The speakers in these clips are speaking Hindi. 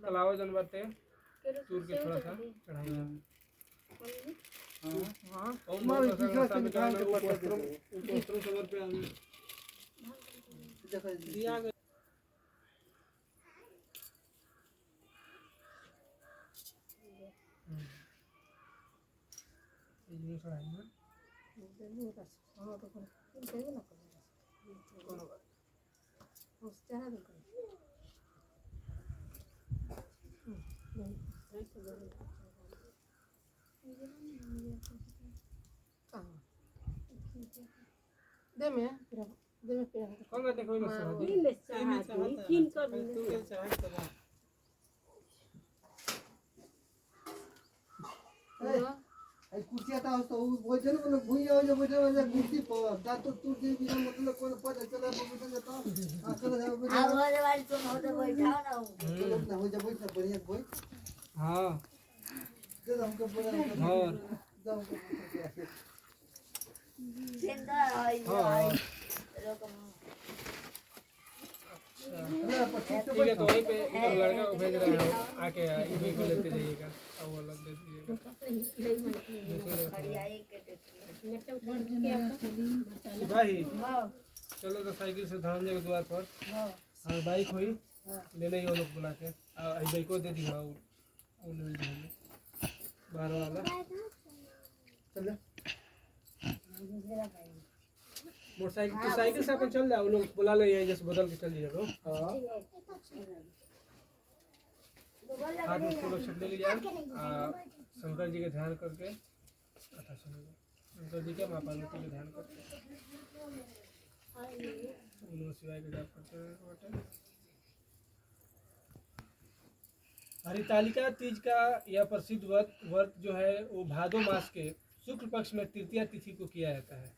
कलावा जन बाटे चूर के थोड़ा सा चढ़ाई हाँ और मैं बहुत दूसरा सारा से निकाल के पढ़ते वस्त्र समर पे आमी दिया गया ये चढ़ाई ना दे में कौन कहते कोई मत चढ़ा दी तू के चढ़ाई तो आई कुर्सी आता हो तो वो जन को भूया हो जो बैठे वाला कुर्सी पर दा तो तू दे बिना मतलब कोन पता चला बैठे जाता आ चला जाओ बैठे आ वाले वाली तुम हो तो बैठाओ ना लोग ना हो जा बैठ बढ़िया कोई हां दे हमको बोला और जाओ को जिंदा है हाँ। रकम ठीक है तो वहीं पे इधर लड़का को भेज रहे हैं आके इन्हीं को लेते जाइएगा और वो अलग दे दीजिएगा खड़ियाई के भाई चलो तो साइकिल से धनंजय के द्वार पर हाँ बाइक हुई लेने ही वो लोग बुला के बाइक को दे दिया वो ले जाएंगे बाहर वाला चल मोटरसाइकिल तो साइकिल से अपन चल जाओ लोग बुला ले यहीं जैसे बदल के चल दिए लोग हाथ में फूल अक्षत ले लीजिए शंकर जी के ध्यान करके कथा सुनिए शंकर जी के माँ पार्वती के ध्यान करके नमः शिवाय का जाप करते हैं। हरितालिका तीज का यह प्रसिद्ध व्रत जो है वो भादो मास के शुक्ल पक्ष में तृतीया तिथि को किया जाता है।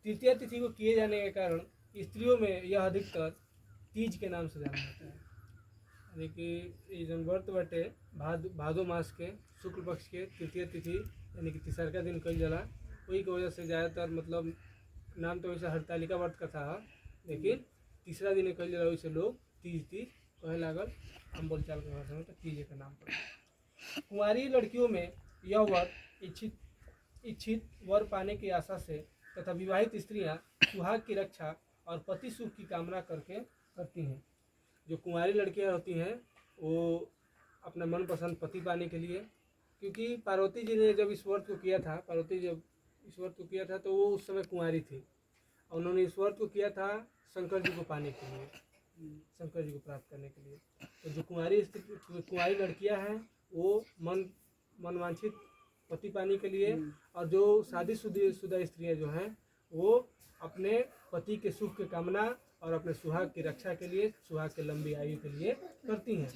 तृतीया तिथि को किए जाने के कारण स्त्रियों में यह अधिकतर तीज के नाम से जाना जाता है। यानी कि ये जन व्रत बटे भादो मास के शुक्ल पक्ष के तृतीय तिथि यानी कि तीसरा दिन कल जला वही की वजह से ज़्यादातर मतलब नाम तो वैसे हरितालिका व्रत का था लेकिन तीसरा दिन कल जला वैसे लोग तीज कहे लागल हम बोलचाल के भाषा में तो तीज का नाम पड़ा। कुंवारी लड़कियों में यह व्रत इच्छित वर पाने की आशा से तथा विवाहित स्त्रियां सुहाग की रक्षा और पति सुख की कामना करके करती हैं। जो कुंवारी लड़कियां होती हैं वो अपना मनपसंद पति पाने के लिए क्योंकि पार्वती जी ने जब इस व्रत को किया था तो वो उस समय कुंवारी थी और उन्होंने इस व्रत को किया था शंकर जी को पाने के लिए शंकर जी को प्राप्त करने के लिए। तो जो कुंवारी लड़कियां हैं वो मनवांछित पति पाने के लिए और जो शादीशुदा स्त्रियां जो हैं वो अपने पति के सुख की कामना और अपने सुहाग की रक्षा के लिए सुहाग के लंबी आयु के लिए करती हैं।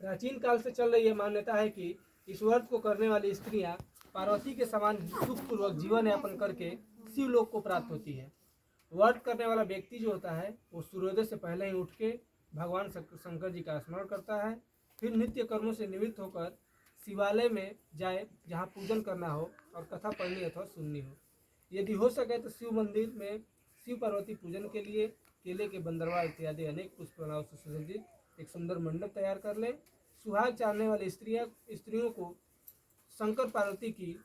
प्राचीन काल से चल रही यह मान्यता है कि इस व्रत को करने वाली स्त्रियां पार्वती के समान सुखपूर्वक जीवन यापन करके शिवलोक को प्राप्त होती है। व्रत करने वाला व्यक्ति जो होता है वो सूर्योदय से पहले ही उठ के भगवान शंकर जी का स्मरण करता है, फिर नित्य कर्मों से निवृत्त होकर शिवालय में जाए जहाँ पूजन करना हो और कथा पढ़नी अथवा सुननी हो। यदि हो सके तो शिव मंदिर में शिव पार्वती पूजन के लिए केले के बंदरवा इत्यादि अनेक पुष्पमालाओं से सुसज्जित एक सुंदर मंडप तैयार कर ले। सुहाग चाहने वाली स्त्रियों को शंकर पार्वती की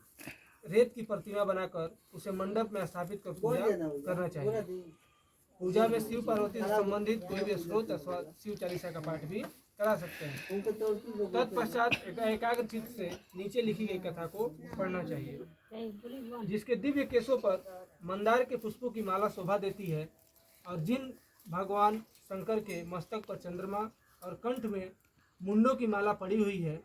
रेत की प्रतिमा बनाकर उसे मंडप में स्थापित कर पूजा करना चाहिए। पूजा में शिव पार्वती से संबंधित कोई भी स्रोत अथवा शिव चालीसा का पाठ भी करा सकते हैं। तत्पश्चात एकाग्र चित्त से नीचे लिखी गई कथा को पढ़ना चाहिए जिसके दिव्य केशों पर मंदार के पुष्पों की माला शोभा देती है और जिन भगवान शंकर के मस्तक पर चंद्रमा और कंठ में मुंडों की माला पड़ी हुई है,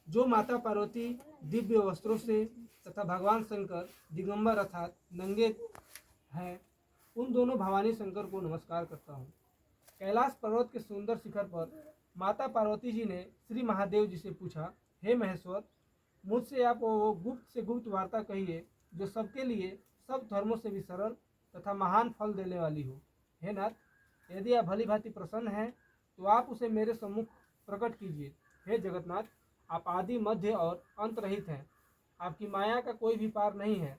जो माता पार्वती दिव्य वस्त्रों से तथा भगवान शंकर दिगंबर अर्थात नंगे हैं, उन दोनों भवानी शंकर को नमस्कार करता हूँ। कैलाश पर्वत के सुंदर शिखर पर माता पार्वती जी ने श्री महादेव जी से पूछा, हे महेश्वर, मुझसे आप वो गुप्त से गुप्त वार्ता कहिए जो सबके लिए सब धर्मों से भी सरल तथा महान फल देने वाली हो। हे नाथ, यदि आप भली भांति प्रसन्न हैं तो आप उसे मेरे सम्मुख प्रकट कीजिए। हे जगन्नाथ, आप आदि मध्य और अंत रहित हैं, आपकी माया का कोई भी पार नहीं है।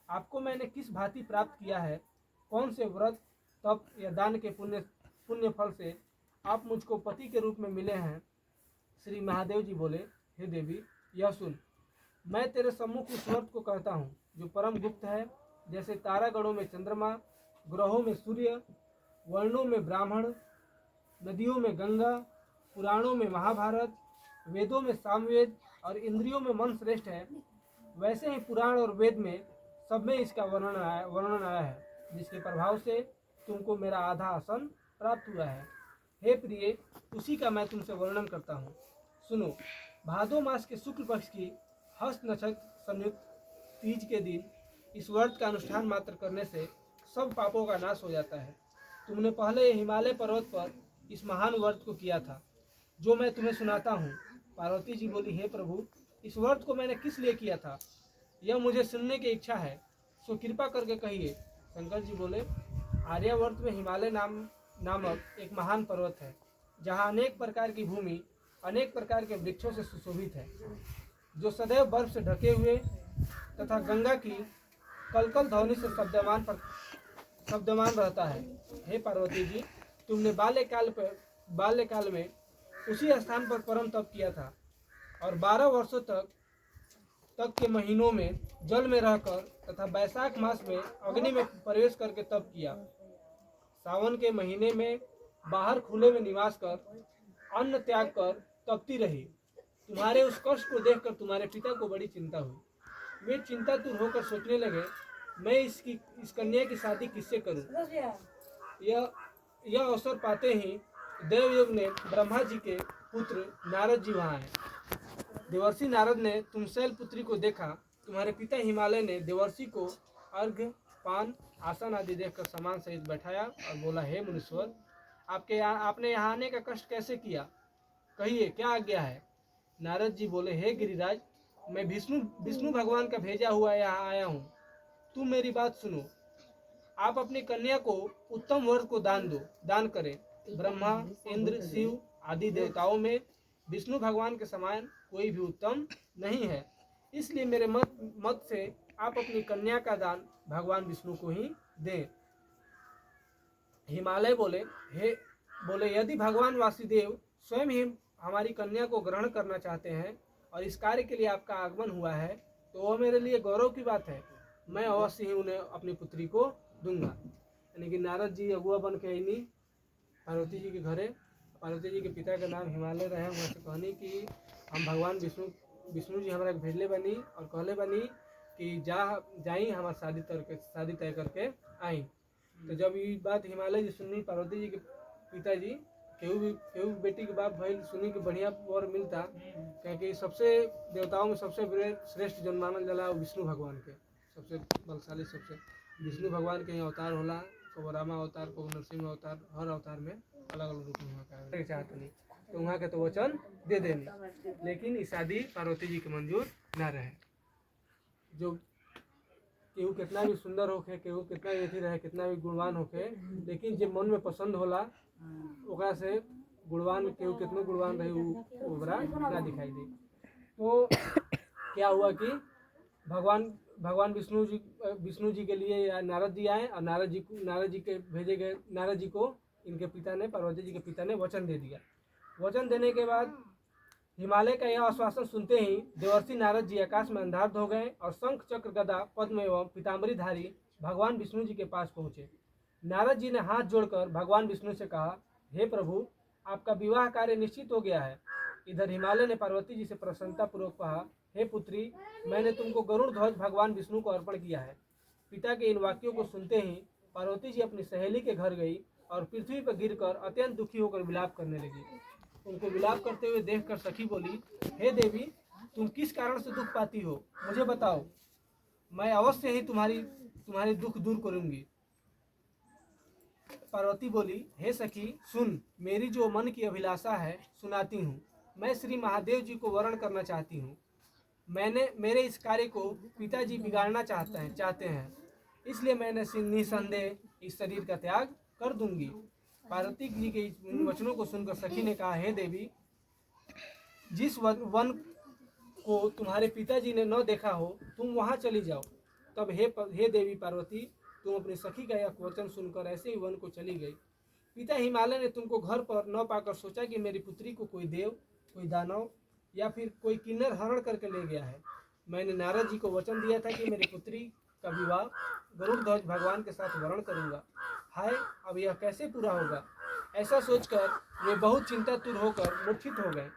आपको मैंने किस भांति प्राप्त किया है, कौन से व्रत तप या दान के पुण्य फल से आप मुझको पति के रूप में मिले हैं। श्री महादेव जी बोले, हे देवी, यह सुन, मैं तेरे सम्मुख उस व्रत को कहता हूँ जो परम गुप्त है। जैसे तारागणों में चंद्रमा, ग्रहों में सूर्य, वर्णों में ब्राह्मण, नदियों में गंगा, पुराणों में महाभारत, वेदों में सामवेद और इंद्रियों में मन श्रेष्ठ है, वैसे ही पुराण और वेद में सब में इसका वर्णन आया है, जिसके प्रभाव से तुमको मेरा आधा आसन प्राप्त हुआ है। हे प्रिय, उसी का मैं तुमसे वर्णन करता हूँ। सुनो, भादो मास के शुक्ल पक्ष की हस्त नक्षत्र संयुक्त तीज के दिन इस व्रत का अनुष्ठान मात्र करने से सब पापों का नाश हो जाता है। तुमने पहले हिमालय पर्वत पर इस महान व्रत को किया था, जो मैं तुम्हें सुनाता हूँ। पार्वती जी बोली, हे प्रभु, इस व्रत को मैंने किस लिए किया था, यह मुझे सुनने की इच्छा है, सो कृपा करके कहिए। शंकर जी बोले, आर्यावर्त में हिमालय नामक एक महान पर्वत है, जहाँ अनेक प्रकार की भूमि अनेक प्रकार के वृक्षों से सुशोभित है, जो सदैव बर्फ से ढके हुए तथा गंगा की कलकल ध्वनि से शब्दमान रहता है। हे पार्वती जी, तुमने बाल्यकाल में उसी स्थान पर परम तप किया था और 12 वर्षों तक के महीनों में जल में रहकर तथा वैशाख मास में अग्नि में प्रवेश करके तप किया। सावन के महीने में बाहर खुले में निवास कर अन्न त्याग कर तपती रही। तुम्हारे उस कष्ट को देखकर तुम्हारे पिता को बड़ी चिंता हुई। वे चिंतातुर होकर सोचने लगे, मैं इस कन्या की शादी किससे करूं। यह अवसर पाते ही देवयोग ने ब्रह्मा जी के पुत्र नारद जी वहाँ आए। देवर्षि नारद ने तुम शैलपुत्री को देखा। तुम्हारे पिता हिमालय ने देवर्षि को अर्घ्य, पान, आसन आदि देखकर सम्मान सहित बैठाया और बोला, हे मुनीश्वर, आपने यहाँ आने का कष्ट कैसे किया, कहिए क्या आज्ञा है। नारद जी बोले, हे गिरिराज, मैं विष्णु भगवान का भेजा हुआ यहाँ आया हूँ। तुम मेरी बात सुनो। आप अपनी कन्या को उत्तम वर को दान करें। ब्रह्मा, इंद्र, शिव आदि देवताओं में विष्णु भगवान के समान कोई भी उत्तम नहीं है, इसलिए मेरे मत से आप अपनी कन्या का दान भगवान विष्णु को ही दें। हिमालय बोले, यदि भगवान वासुदेव स्वयं ही हमारी कन्या को ग्रहण करना चाहते हैं और इस कार्य के लिए आपका आगमन हुआ है, तो वह मेरे लिए गौरव की बात है। मैं अवश्य ही उन्हें अपनी पुत्री को दूंगा। यानी कि नारद जी अगुआ बन के आईनी पार्वती जी के घरे। पार्वती जी के पिता का नाम हिमालय रहे। वहाँ से कहनी कि हम भगवान विष्णु जी हमारा भेजले बनी और कहले बनी कि जाई हमारे शादी तय करके आई। तो जब ये बात हिमालय जी सुनी, पार्वती जी के पिताजी केहू बेटी के बाप भइल सुनी कि बढ़िया वर मिलता, क्योंकि सबसे देवताओं में सबसे श्रेष्ठ जन मानल जाला विष्णु भगवान के, सबसे बलशाली, सबसे विष्णु भगवान के अवतार होला। कबो रामा अवतार, कबो नरसिंह अवतार, हर अवतार में अलग अलग रूप में चाहते नहीं, तो वहाँ के तो वचन दे देनी। लेकिन ये शादी पार्वती जी के मंजूर ना रहे। जो केहू कितना भी सुंदर होके, केहू कितना भी अथी रहे, कितना भी गुणवान होके, लेकिन जब मन में पसंद होला ओकरा से गुणवान केहू कितनो गुणवान रहे ओकरा ना दिखाई दे। तो क्या हुआ कि भगवान विष्णु जी के लिए नारद जी आए और नारद जी के भेजे गए नारद जी को इनके पिता ने, पार्वती जी के पिता ने वचन दे दिया। वचन देने के बाद हिमालय का यह आश्वासन सुनते ही देवर्षि नारद जी आकाश में अंधार्थ हो गए और शंख, चक्र, गदा, पद्म एवं पीताम्बरीधारी भगवान विष्णु जी के पास पहुँचे। नारद जी ने हाथ जोड़कर भगवान विष्णु से कहा, हे प्रभु, आपका विवाह कार्य निश्चित हो गया है। इधर हिमालय ने पार्वती जी से प्रसन्नता पूर्वक कहा, हे पुत्री, मैंने तुमको गरुड़ ध्वज भगवान विष्णु को अर्पण किया है। पिता के इन वाक्यों को सुनते ही पार्वती जी अपनी सहेली के घर गई और पृथ्वी पर गिरकर अत्यंत दुखी होकर विलाप करने लगी। उनको विलाप करते हुए देखकर सखी बोली, हे देवी, तुम किस कारण से दुख पाती हो, मुझे बताओ, मैं अवश्य ही तुम्हारी दुख दूर करूंगी। पार्वती बोली, हे सखी, सुन, मेरी जो मन की अभिलाषा है सुनाती हूँ। मैं श्री महादेव जी को वरण करना चाहती हूँ। मेरे इस कार्य को पिताजी बिगाड़ना चाहते हैं, इसलिए मैंने निसंदेह इस शरीर का त्याग कर दूंगी। पार्वती जी के इन वचनों को सुनकर सखी ने कहा, हे देवी, जिस वन को तुम्हारे पिताजी ने न देखा हो तुम वहाँ चली जाओ। तब हे देवी पार्वती, तुम अपनी सखी का यह वचन सुनकर ऐसे ही वन को चली गई। पिता हिमालय ने तुमको घर पर न पाकर सोचा कि मेरी पुत्री को कोई देव, कोई दानव या फिर कोई किन्नर हरण करके ले गया है। मैंने नारद जी को वचन दिया था कि मेरी पुत्री का विवाह गरुड़ ध्वज भगवान के साथ वर्ण करूंगा। हाय, अब यह कैसे पूरा होगा? ऐसा सोचकर वे बहुत चिंतातुर होकर मूर्छित हो गए।